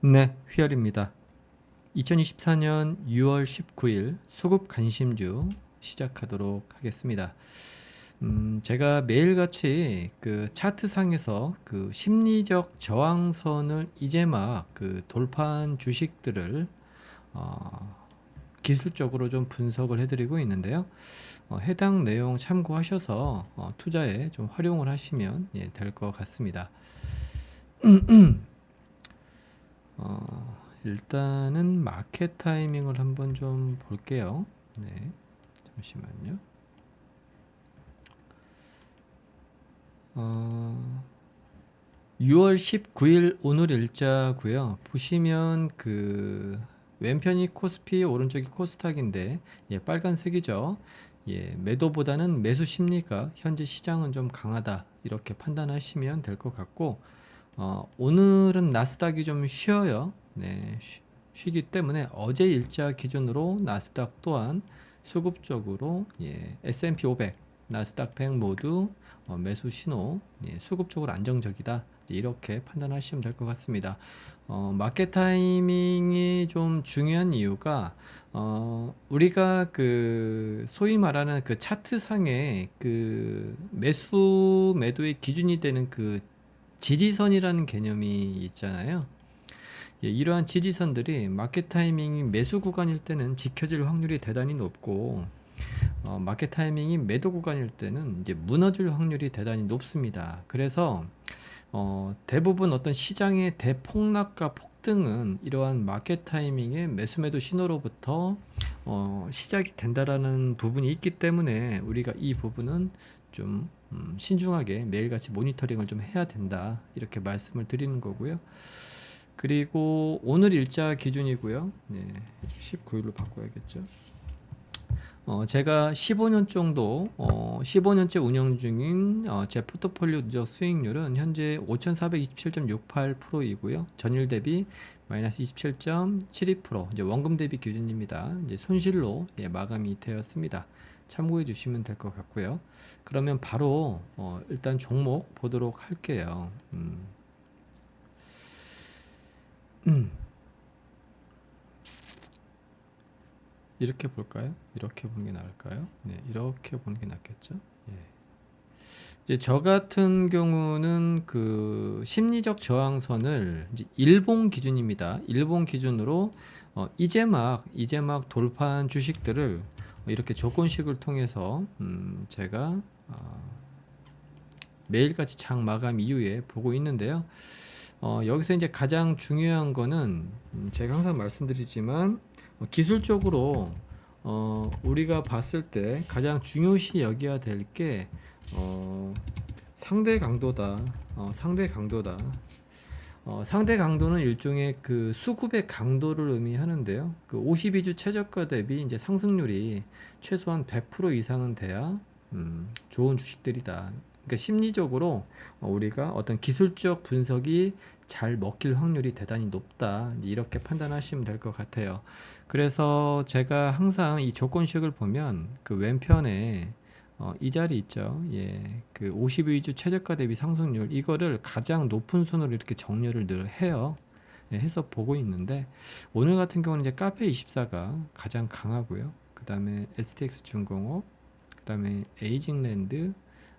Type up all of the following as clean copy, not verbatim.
네, 휘열입니다. 2024년 6월 19일 수급 관심주 시작하도록 하겠습니다. 제가 매일같이 그 차트상에서 그 심리적 저항선을 이제 막 그 돌파한 주식들을 어, 기술적으로 좀 분석을 해드리고 있는데요. 해당 내용 참고하셔서 투자에 좀 활용을 하시면 될 것 같습니다. 일단은 마켓 타이밍을 한번 좀 볼게요. 네, 잠시만요. 6월 19일 오늘 일자고요. 보시면 그 왼편이 코스피, 오른쪽이 코스닥인데 빨간색이죠. 매도보다는 매수 심리가 현재 시장은 좀 강하다 이렇게 판단하시면 될 것 같고 오늘은 나스닥이 좀 쉬어요. 네, 쉬기 때문에 어제 일자 기준으로 나스닥 또한 수급적으로 S&P 500, 나스닥 100 모두 매수 신호, 수급적으로 안정적이다. 이렇게 판단하시면 될 것 같습니다. 마켓 타이밍이 좀 중요한 이유가 우리가 그 소위 말하는 그 차트상에 그 매수 매도의 기준이 되는 그 지지선이라는 개념이 있잖아요. 이러한 지지선들이 마켓 타이밍이 매수 구간일 때는 지켜질 확률이 대단히 높고 마켓 타이밍이 매도 구간일 때는 이제 무너질 확률이 대단히 높습니다. 그래서 대부분 어떤 시장의 대폭락과 폭등은 이러한 마켓 타이밍의 매수 매도 신호로부터 시작이 된다라는 부분이 있기 때문에 우리가 이 부분은 좀 신중하게 매일같이 모니터링을 좀 해야 된다 이렇게 말씀을 드리는 거고요. 그리고 오늘 일자 기준이고요. 네, 19일로 바꿔야겠죠. 제가 15년 정도, 15년째 운영 중인 제 포트폴리오 누적 수익률은 현재 5,427.68%이고요. 전일 대비 마이너스 27.72%, 이제 원금 대비 기준입니다. 이제 손실로 마감이 되었습니다. 참고해 주시면 될 것 같고요. 그러면 바로 일단 종목 보도록 할게요. 이렇게 볼까요? 이렇게 보는 게 나을까요? 네, 이렇게 보는 게 낫겠죠? 예. 이제 저 같은 경우는 그 심리적 저항선을 이제 일본 기준입니다. 일본 기준으로 이제 막 돌파한 주식들을 이렇게 조건식을 통해서 제가 매일같이 장 마감 이후에 보고 있는데요. 여기서 이제 가장 중요한 거는 제가 항상 말씀드리지만 기술적으로 우리가 봤을 때 가장 중요시 여겨야 될 게 상대 강도다. 상대 강도다. 상대 강도는 일종의 그 수급의 강도를 의미하는데요. 그 52주 최저가 대비 이제 상승률이 최소한 100% 이상은 돼야 좋은 주식들이다. 그러니까 심리적으로 우리가 어떤 기술적 분석이 잘 먹힐 확률이 대단히 높다. 이렇게 판단하시면 될 것 같아요. 그래서 제가 항상 이 조건식을 보면 그 왼편에 이 자리 있죠. 그 52주 최저가 대비 상승률 이거를 가장 높은 순으로 이렇게 정렬을 늘 해요. 해서 보고 있는데 오늘 같은 경우는 이제 카페24가 가장 강하고요. 그 다음에 STX 중공업, 그 다음에 에이징랜드,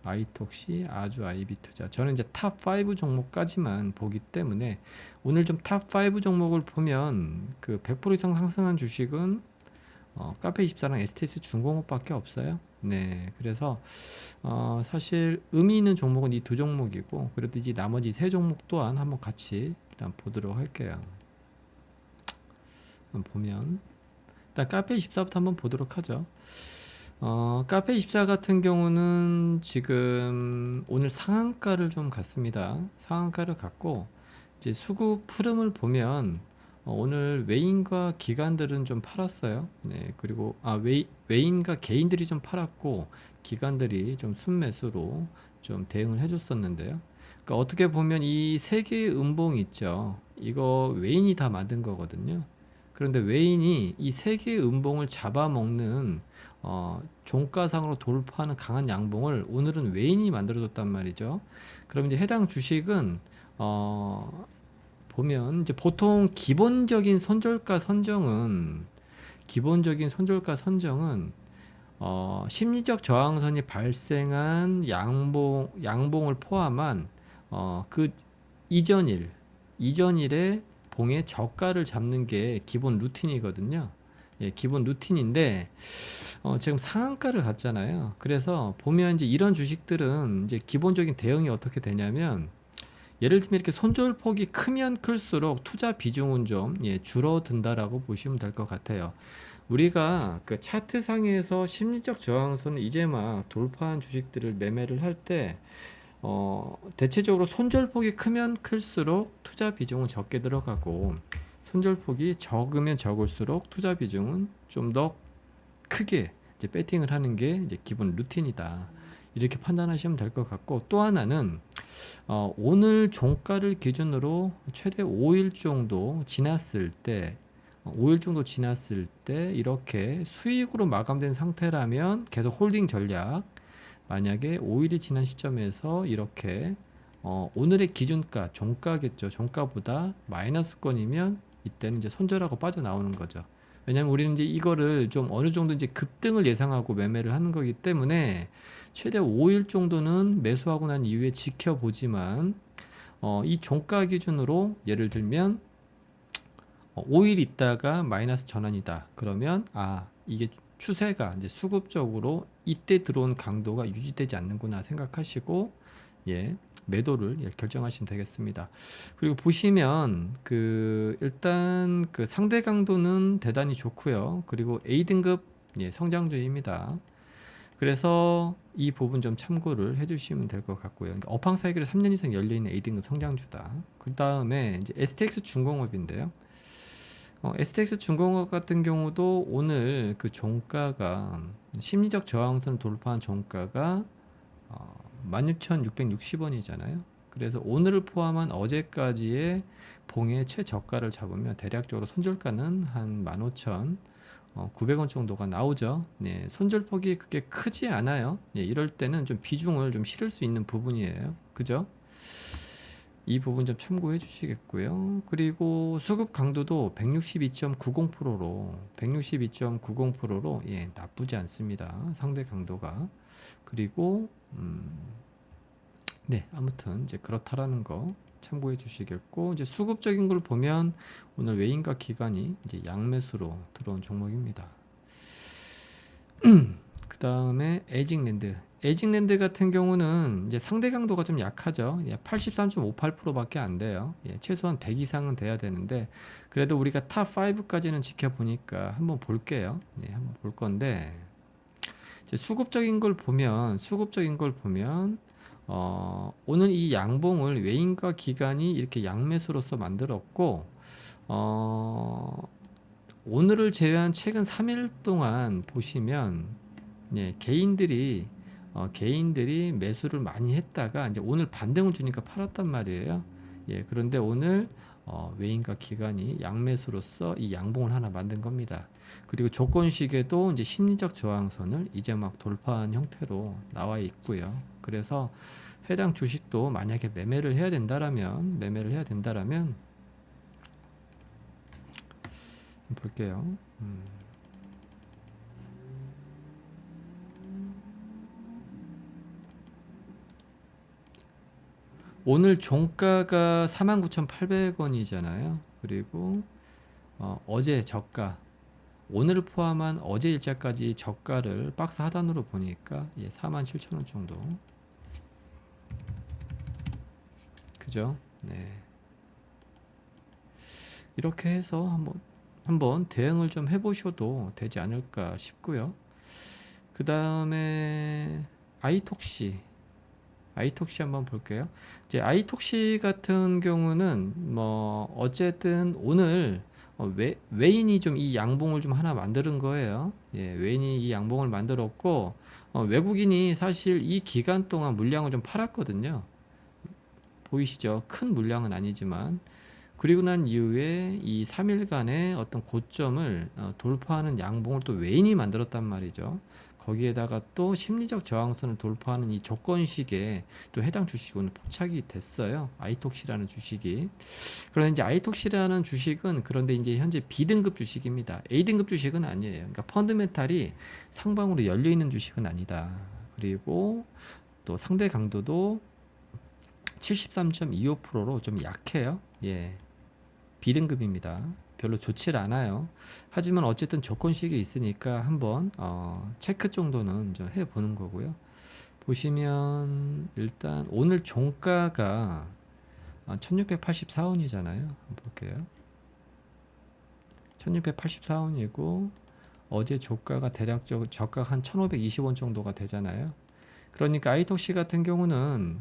아이톡시, 아주 아이비투자. 저는 이제 탑5 종목까지만 보기 때문에 오늘 좀 탑5 종목을 보면 그 100% 이상 상승한 주식은 카페24랑 STS 중공업밖에 없어요. 네, 그래서 사실 의미 있는 종목은 이 두 종목이고 그래도 이제 나머지 세 종목 또한 한번 같이 일단 보도록 할게요. 한번 보면 일단 카페24부터 한번 보도록 하죠. 카페24 같은 경우는 지금 오늘 상한가를 좀 갔습니다. 상한가를 갔고 이제 수급 흐름을 보면 오늘 외인과 기관들은 좀 팔았어요. 네, 그리고 외인과 개인들이 좀 팔았고 기관들이 좀 순매수로 좀 대응을 해줬었는데요. 그러니까 어떻게 보면 이 세 개의 음봉 있죠. 이거 외인이 다 만든 거거든요. 그런데 외인이 이 세 개의 음봉을 잡아먹는 종가상으로 돌파하는 강한 양봉을 오늘은 외인이 만들어줬단 말이죠. 그럼 이제 해당 주식은 어, 보면 이제 보통 기본적인 손절가 선정은 심리적 저항선이 발생한 양봉을 포함한 그 이전일 이전일에 봉의 저가를 잡는 게 기본 루틴이거든요. 예, 기본 루틴인데 지금 상한가를 갔잖아요. 그래서 보면 이제 이런 주식들은 이제 기본적인 대응이 어떻게 되냐면, 예를 들면 이렇게 손절폭이 크면 클수록 투자 비중은 좀 줄어든다라고 보시면 될 것 같아요. 우리가 그 차트상에서 심리적 저항선을 이제 막 돌파한 주식들을 매매를 할 때 대체적으로 손절폭이 크면 클수록 투자 비중은 적게 들어가고, 손절폭이 적으면 적을수록 투자 비중은 좀 더 크게 이제 배팅을 하는 게 이제 기본 루틴이다. 이렇게 판단하시면 될 것 같고, 또 하나는 오늘 종가를 기준으로 최대 5일 정도 지났을 때 5일 정도 지났을 때 이렇게 수익으로 마감된 상태라면 계속 홀딩 전략, 만약에 5일이 지난 시점에서 이렇게 오늘의 기준가, 종가겠죠. 종가보다 마이너스권이면 이때는 이제 손절하고 빠져나오는 거죠. 왜냐면 우리는 이제 이거를 좀 어느 정도 이제 급등을 예상하고 매매를 하는 거기 때문에 최대 5일 정도는 매수하고 난 이후에 지켜보지만, 이 종가 기준으로 예를 들면 5일 있다가 마이너스 전환이다. 그러면 이게 추세가 이제 수급적으로 이때 들어온 강도가 유지되지 않는구나 생각하시고 매도를 결정하시면 되겠습니다. 그리고 보시면 일단 그 상대 강도는 대단히 좋고요. 그리고 A등급 성장주입니다. 그래서 이 부분 좀 참고를 해주시면 될 것 같고요. 그러니까 업황 사이클이 3년 이상 열려있는 A등급 성장주다. 그 다음에 이제 STX 중공업인데요. STX 중공업 같은 경우도 오늘 그 종가가 심리적 저항선 돌파한 종가가 16,660원이잖아요. 그래서 오늘을 포함한 어제까지의 봉의 최저가를 잡으면 대략적으로 손절가는 한 15,900원 정도가 나오죠. 손절폭이 그렇게 크지 않아요. 이럴 때는 좀 비중을 좀 실을 수 있는 부분이에요. 그죠? 이 부분 좀 참고해 주시겠고요. 그리고 수급 강도도 162.90%로 나쁘지 않습니다. 상대 강도가. 그리고 아무튼 이제 그렇다라는 거 참고해 주시겠고, 이제 수급적인 걸 보면 오늘 외인과 기관이 이제 양매수로 들어온 종목입니다. 그 다음에 에직랜드 같은 경우는 이제 상대 강도가 좀 약하죠. 83.58%밖에 안 돼요. 최소한 100 이상은 돼야 되는데, 그래도 우리가 탑 5까지는 지켜보니까 한번 볼게요. 한번 볼 건데, 이제 수급적인 걸 보면 오늘 이 양봉을 외인과 기관이 이렇게 양매수로서 만들었고, 오늘을 제외한 최근 3일 동안 보시면 개인들이 매수를 많이 했다가 이제 오늘 반등을 주니까 팔았단 말이에요. 그런데 오늘 외인과 기관이 양매수로서 이 양봉을 하나 만든 겁니다. 그리고 조건식에도 이제 심리적 저항선을 이제 막 돌파한 형태로 나와 있고요. 그래서 해당 주식도 만약에 매매를 해야 된다라면 볼게요. 오늘 종가가 49,800원이잖아요. 그리고 어제 저가, 오늘을 포함한 어제 일자까지 저가를 박스 하단으로 보니까 47,000원 정도. 그죠? 이렇게 해서 한번 대응을 좀 해보셔도 되지 않을까 싶고요. 그 다음에 아이톡시 한번 볼게요. 이제 아이톡시 같은 경우는 어쨌든 오늘 외인이 좀 이 양봉을 좀 하나 만드는 거예요. 외인이 이 양봉을 만들었고, 외국인이 사실 이 기간 동안 물량을 좀 팔았거든요. 보이시죠? 큰 물량은 아니지만. 그리고 난 이후에 이 3일간의 어떤 고점을 돌파하는 양봉을 또 외인이 만들었단 말이죠. 거기에다가 또 심리적 저항선을 돌파하는 이 조건식에 또 해당 주식이 오늘 포착이 됐어요. 아이톡시라는 주식이. 그런데 이제 아이톡시라는 주식은 그런데 이제 현재 B등급 주식입니다. A등급 주식은 아니에요. 그러니까 펀드멘탈이 상방으로 열려 있는 주식은 아니다. 그리고 또 상대 강도도 73.25%로 좀 약해요. 예. B등급입니다. 별로 좋질 않아요. 하지만 어쨌든 조건식이 있으니까 한번 체크 정도는 좀 해보는 거고요. 보시면 일단 오늘 종가가 1684원이잖아요. 한번 볼게요. 1684원이고 어제 조가가 대략적으로 저가 한 1520원 정도가 되잖아요. 그러니까 아이톡시 같은 경우는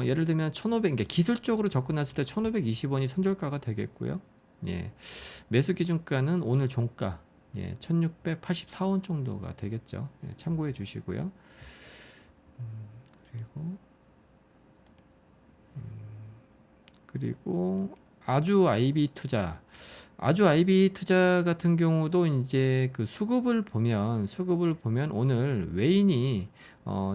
예를 들면 1500, 그러니까 기술적으로 접근했을 때 1520원이 손절가가 되겠고요. 예. 매수 기준가는 오늘 종가 1684원 정도가 되겠죠. 예, 참고해 주시고요. 그리고 그리고 아주 IB 투자 같은 경우도 이제 그 수급을 보면 오늘 외인이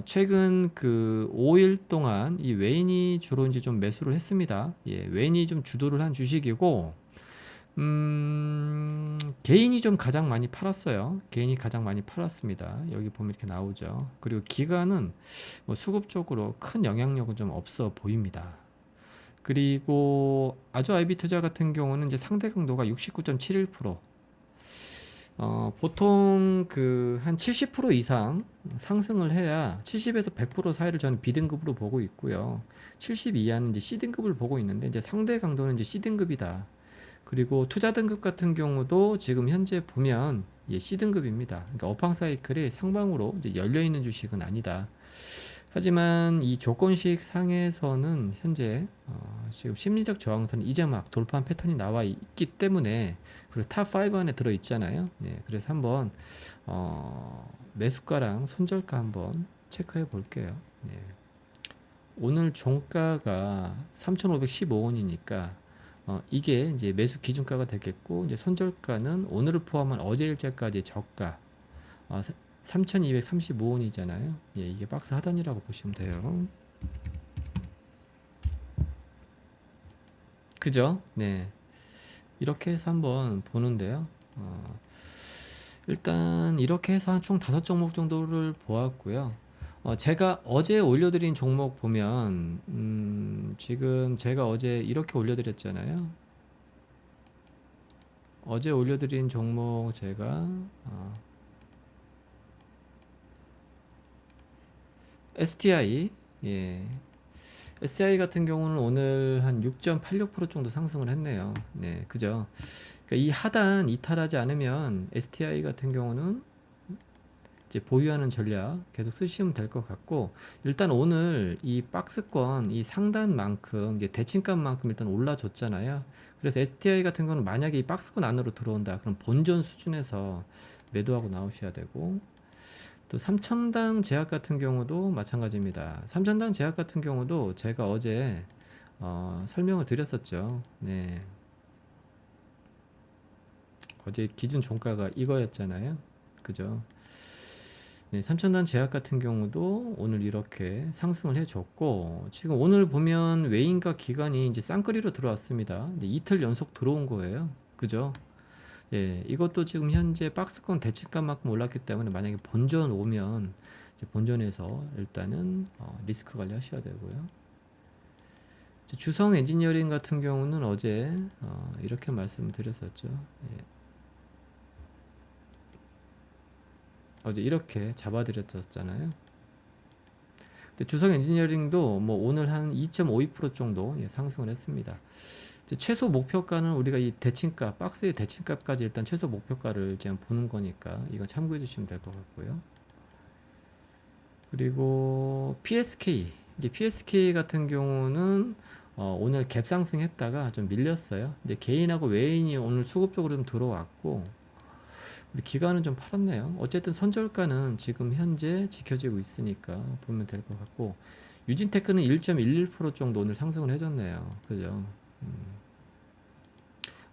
최근 그 5일 동안 이 외인이 주로 이제 좀 매수를 했습니다. 예, 외인이 좀 주도를 한 주식이고 개인이 좀 가장 많이 팔았어요. 개인이 가장 많이 팔았습니다. 여기 보면 이렇게 나오죠. 그리고 기관은 뭐 수급적으로 큰 영향력은 좀 없어 보입니다. 그리고 아주 IB 투자 같은 경우는 이제 상대 강도가 69.71%. 보통 그 한 70% 이상 상승을 해야 70에서 100% 사이를 저는 B등급으로 보고 있고요. 70 이하는 이제 C등급을 보고 있는데 이제 상대 강도는 이제 C등급이다. 그리고 투자 등급 같은 경우도 지금 현재 보면 C등급입니다. 그러니까 업황 사이클이 상방으로 이제 열려 있는 주식은 아니다. 하지만 이 조건식 상에서는 현재 지금 심리적 저항선 이제 막 돌파한 패턴이 나와 있기 때문에 그리고 탑5 안에 들어 있잖아요. 네, 그래서 한번 매수가랑 손절가 한번 체크해 볼게요. 네. 오늘 종가가 3,515원이니까 이게 이제 매수 기준가가 되겠고 이제 손절가는 오늘을 포함한 어제 일자까지 저가 3,235원이잖아요. 예, 이게 박스 하단이라고 보시면 돼요. 그죠? 네. 이렇게 해서 한번 보는데요. 일단 이렇게 해서 한 총 5종목 정도를 보았고요. 제가 어제 올려드린 종목 보면 지금 제가 어제 이렇게 올려드렸잖아요. 어제 올려드린 종목 제가 STI 예. STI 같은 경우는 오늘 한 6.86% 정도 상승을 했네요. 네, 그죠? 그러니까 이 하단 이탈하지 않으면 STI 같은 경우는 이제 보유하는 전략 계속 쓰시면 될 것 같고 일단 오늘 이 박스권 이 상단만큼 이제 대칭값만큼 일단 올라줬잖아요. 그래서 STI 같은 경우는 만약에 이 박스권 안으로 들어온다 그럼 본전 수준에서 매도하고 나오셔야 되고 또 삼천당 제약 같은 경우도 마찬가지입니다. 삼천당 제약 같은 경우도 제가 어제 설명을 드렸었죠. 네. 어제 기준 종가가 이거였잖아요. 그죠? 네, 삼천단 제약 같은 경우도 오늘 이렇게 상승을 해줬고 지금 오늘 보면 외인과 기관이 이제 쌍끌이로 들어왔습니다. 근데 이틀 연속 들어온 거예요. 그죠? 예, 이것도 지금 현재 박스권 대칭값만큼 올랐기 때문에 만약에 본전 오면 이제 본전에서 일단은 리스크 관리 하셔야 되고요. 주성 엔지니어링 같은 경우는 어제 이렇게 말씀드렸었죠. 예. 어제 이렇게 잡아드렸었잖아요. 근데 주성 엔지니어링도 뭐 오늘 한 2.52% 정도 상승을 했습니다. 최소 목표가는 우리가 이 대칭값, 박스의 대칭값까지 일단 최소 목표가를 이제 보는 거니까 이거 참고해 주시면 될 것 같고요. 그리고 PSK, 이제 PSK 같은 경우는 오늘 갭 상승했다가 좀 밀렸어요. 이제 개인하고 외인이 오늘 수급적으로 좀 들어왔고 우리 기관은 좀 팔았네요. 어쨌든 선절가는 지금 현재 지켜지고 있으니까 보면 될 것 같고 유진테크는 1.11% 정도 오늘 상승을 해줬네요. 그죠?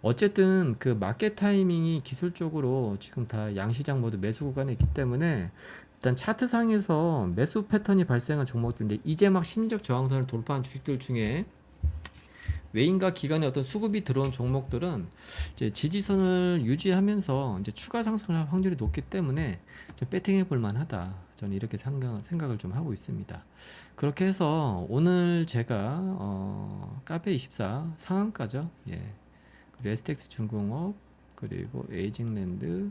어쨌든 그 마켓 타이밍이 기술적으로 지금 다 양시장 모두 매수 구간에 있기 때문에 일단 차트상에서 매수 패턴이 발생한 종목들인데 이제 막 심리적 저항선을 돌파한 주식들 중에 외인과 기관의 어떤 수급이 들어온 종목들은 이제 지지선을 유지하면서 이제 추가 상승할 확률이 높기 때문에 좀 배팅해 볼 만하다. 저는 이렇게 생각을 좀 하고 있습니다. 그렇게 해서 오늘 제가 카페24 상한가죠. 예. 그리고 STX 중공업 그리고 에이징랜드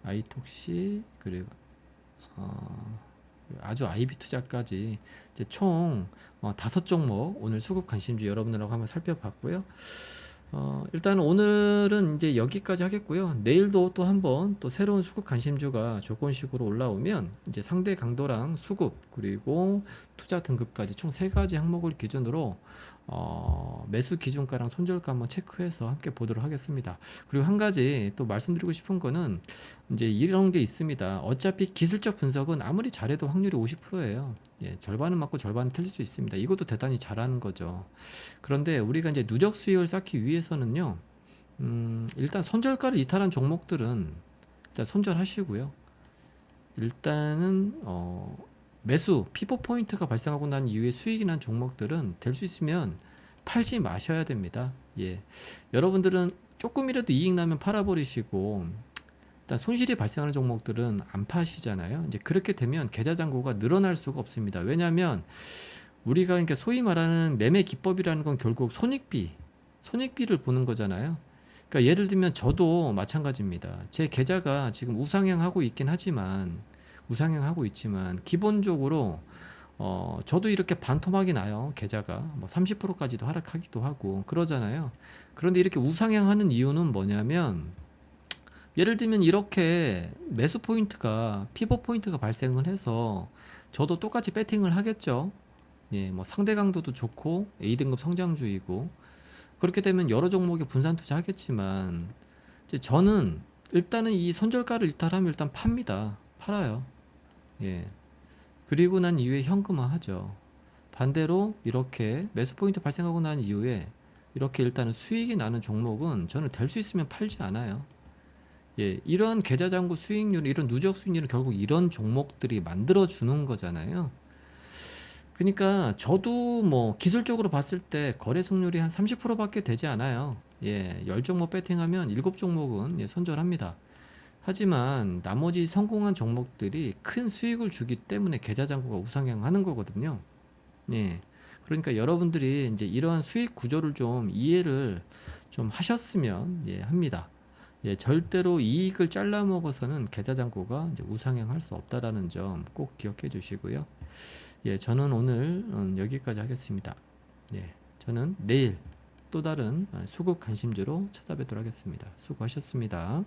아이톡시 그리고 아주 아이비 투자까지 이제 총 5종목 오늘 수급 관심주 여러분들하고 한번 살펴봤고요. 일단 오늘은 이제 여기까지 하겠고요. 내일도 또 한번 또 새로운 수급 관심주가 조건식으로 올라오면 이제 상대 강도랑 수급 그리고 투자 등급까지 총 3가지 항목을 기준으로 매수 기준가랑 손절가 한번 체크해서 함께 보도록 하겠습니다. 그리고 한 가지 또 말씀드리고 싶은 거는 이제 이런 게 있습니다. 어차피 기술적 분석은 아무리 잘해도 확률이 50%예요. 예, 절반은 맞고 절반은 틀릴 수 있습니다. 이것도 대단히 잘하는 거죠. 그런데 우리가 이제 누적 수익을 쌓기 위해서는요, 일단 손절가를 이탈한 종목들은 일단 손절하시고요. 일단은 매수 피보 포인트가 발생하고 난 이후에 수익이 난 종목들은 될 수 있으면 팔지 마셔야 됩니다. 예, 여러분들은 조금이라도 이익 나면 팔아버리시고 일단 손실이 발생하는 종목들은 안 파시잖아요. 이제 그렇게 되면 계좌 잔고가 늘어날 수가 없습니다. 왜냐하면 우리가 그러니까 소위 말하는 매매 기법이라는 건 결국 손익비를 보는 거잖아요. 그러니까 예를 들면 저도 마찬가지입니다. 제 계좌가 지금 우상향하고 있긴 하지만 우상향하고 있지만 기본적으로 저도 이렇게 반토막이 나요. 계좌가 뭐 30%까지도 하락하기도 하고 그러잖아요. 그런데 이렇게 우상향하는 이유는 뭐냐면 예를 들면 이렇게 매수 포인트가 피보 포인트가 발생을 해서 저도 똑같이 배팅을 하겠죠. 예, 뭐 상대 강도도 좋고 A등급 성장주이고 그렇게 되면 여러 종목에 분산 투자하겠지만 이제 저는 일단은 이 손절가를 이탈하면 일단 팝니다. 팔아요. 예. 그리고 난 이후에 현금화하죠. 반대로 이렇게 매수 포인트 발생하고 난 이후에 이렇게 일단은 수익이 나는 종목은 저는 될 수 있으면 팔지 않아요. 예, 이런 계좌 잔고 수익률, 이런 누적 수익률은 결국 이런 종목들이 만들어 주는 거잖아요. 그러니까 저도 뭐 기술적으로 봤을 때 거래 승률이 한 30%밖에 되지 않아요. 예, 10종목 배팅하면 7종목은 예, 손절합니다. 하지만 나머지 성공한 종목들이 큰 수익을 주기 때문에 계좌 잔고가 우상향하는 거거든요. 예. 그러니까 여러분들이 이제 이러한 수익 구조를 좀 이해를 좀 하셨으면 예, 합니다. 예, 절대로 이익을 잘라 먹어서는 계좌 잔고가 이제 우상향할 수 없다라는 점 꼭 기억해 주시고요. 예, 저는 오늘 여기까지 하겠습니다. 예, 저는 내일 또 다른 수급 관심주로 찾아뵙도록 하겠습니다. 수고하셨습니다.